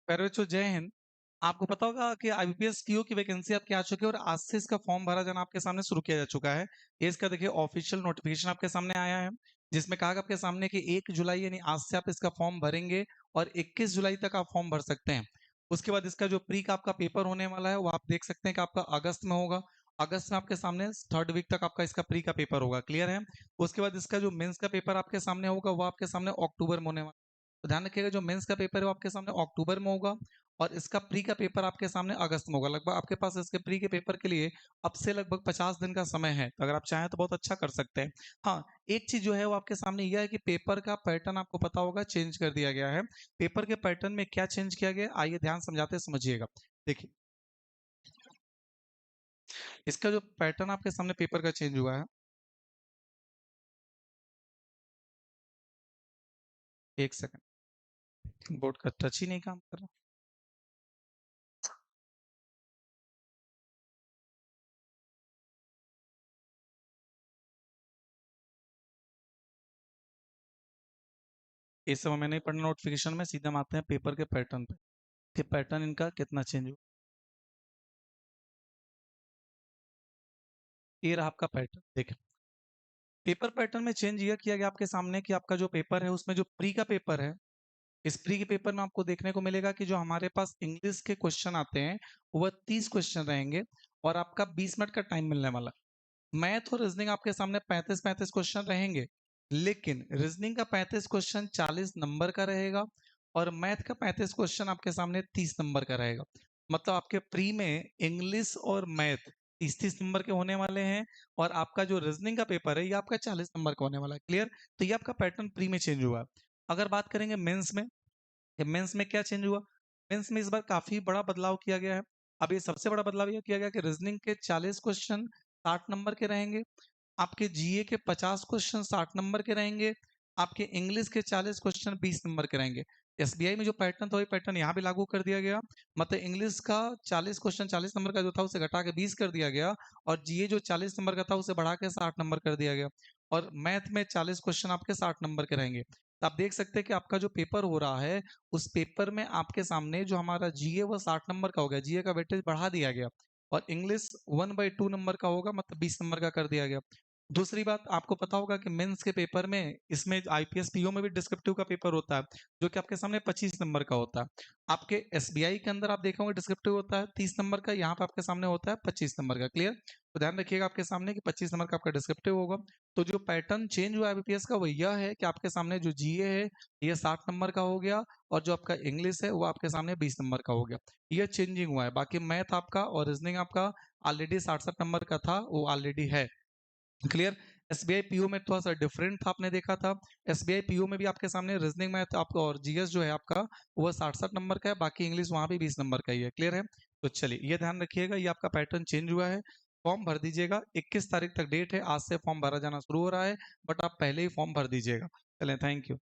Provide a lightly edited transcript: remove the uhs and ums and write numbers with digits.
प्यारे बच्चों, जय हिंद। आपको पता होगा कि आईबीपीएस पीओ की वैकेंसी आपकी आ चुकी है और आज से इसका फॉर्म भरा जाना आपके सामने शुरू किया जा चुका है। ये इसका देखिए ऑफिशियल नोटिफिकेशन आपके सामने आया है, जिसमें कहा गया आपके सामने कि 1 जुलाई यानी आज से आप इसका फॉर्म भरेंगे और 21 जुलाई तक आप फॉर्म भर सकते हैं। उसके बाद इसका जो प्री का आपका पेपर होने वाला है वो आप देख सकते हैं कि आपका अगस्त में होगा। अगस्त में आपके सामने 3rd वीक तक आपका इसका प्री का पेपर होगा। क्लियर है? उसके बाद इसका जो मेंस का पेपर आपके सामने होगा वो आपके सामने अक्टूबर में होने वाला है। तो ध्यान रखिएगा, जो मेंस का पेपर है वो आपके सामने अक्टूबर में होगा और इसका प्री का पेपर आपके सामने अगस्त में होगा। लगभग आपके पास इसके प्री के पेपर के लिए अब से लगभग 50 दिन का समय है, तो अगर आप चाहें तो बहुत अच्छा कर सकते हैं। हाँ, एक चीज जो है वो आपके सामने यह है कि पेपर का पैटर्न आपको पता होगा चेंज कर दिया गया है। पेपर के पैटर्न में क्या चेंज किया गया है, आइए ध्यान समझाते समझिएगा। देखिए, इसका जो पैटर्न आपके सामने पेपर का चेंज हुआ है, एक सेकंड, बोर्ड का टच ही नहीं काम कर रहा। इस समय में नहीं पढ़ना नोटिफिकेशन में, सीधा हम आते हैं पेपर के पैटर्न पे कि पैटर्न इनका कितना चेंज हुआ। ये रहा आपका पैटर्न। देखिए, पेपर पैटर्न में चेंज ये किया गया आपके सामने कि आपका जो पेपर है उसमें जो प्री का पेपर है, इस प्री के पेपर में आपको देखने को मिलेगा कि जो हमारे पास इंग्लिश के क्वेश्चन आते हैं वह 30 क्वेश्चन रहेंगे और आपका 20 मिनट का टाइम मिलने वाला। मैथ और रीजनिंग आपके सामने 35-35 क्वेश्चन रहेंगे, लेकिन रीजनिंग का 35 क्वेश्चन 40 नंबर का रहेगा और मैथ का 35 क्वेश्चन आपके सामने 30 नंबर का रहेगा। मतलब आपके प्री में इंग्लिश और मैथ 30-30 नंबर के होने वाले हैं और आपका जो रीजनिंग का पेपर है ये आपका 40 नंबर का होने वाला है। क्लियर? तो ये आपका पैटर्न प्री में चेंज हुआ है। अगर बात करेंगे मेंस में, मेंस में क्या चेंज हुआ? मेंस में इस बार काफी बड़ा बदलाव किया गया है। अब ये सबसे बड़ा बदलाव यह किया गया कि रीजनिंग के 40 क्वेश्चन 60 नंबर के रहेंगे, आपके जीए के 50 क्वेश्चन 60 नंबर के रहेंगे, आपके इंग्लिश के 40 क्वेश्चन 20 नंबर के रहेंगे। एसबीआई में जो पैटर्न था वही पैटर्न यहाँ भी लागू कर दिया गया। मतलब इंग्लिश का 40 क्वेश्चन 40 नंबर का जो था उसे घटा के 20 कर दिया गया और जीए जो 40 नंबर का था उसे बढ़ा के 60 नंबर कर दिया गया और मैथ में 40 क्वेश्चन आपके 60 नंबर के रहेंगे। तो आप देख सकते हैं कि आपका जो पेपर हो रहा है उस पेपर में आपके सामने जो हमारा जीए वो 60 नंबर का हो गया, जीए का वेटेज बढ़ा दिया गया और इंग्लिश 1/2 नंबर का होगा, मतलब 20 नंबर का कर दिया गया। दूसरी बात, आपको पता होगा कि मेंस के पेपर में इसमें आईपीएस पीओ में भी डिस्क्रिप्टिव का पेपर होता है जो कि आपके सामने 25 नंबर का होता है। आपके एसबीआई के अंदर आप देखेंगे डिस्क्रिप्टिव होता है 30 नंबर का, यहाँ पे आपके सामने होता है 25 नंबर का। क्लियर? तो ध्यान रखिएगा आपके सामने कि 25 नंबर का आपका डिस्क्रिप्टिव होगा। तो जो पैटर्न चेंज हुआ आईबीपीएस का वो यह है कि आपके सामने जो जीए है ये 60 नंबर का हो गया और जो आपका इंग्लिश है वो आपके सामने 20 नंबर का हो गया। ये चेंजिंग हुआ है। बाकी मैथ आपका और रीजनिंग आपका ऑलरेडी 60-60 नंबर का था, वो ऑलरेडी है। क्लियर? एसबीआई पीओ में थोड़ा सा डिफरेंट था, आपने देखा था। एसबीआई पीओ में भी आपके सामने रीजनिंग मैथ आपका और जीएस जो है आपका वो 60-60 नंबर का है, बाकी इंग्लिश वहां भी 20 नंबर का ही है। क्लियर है? तो चलिए, ये ध्यान रखिएगा, ये आपका पैटर्न चेंज हुआ है। फॉर्म भर दीजिएगा, 21 तारीख तक डेट है, आज से फॉर्म भरा जाना शुरू हो रहा है, बट आप पहले ही फॉर्म भर दीजिएगा। चलें, थैंक यू।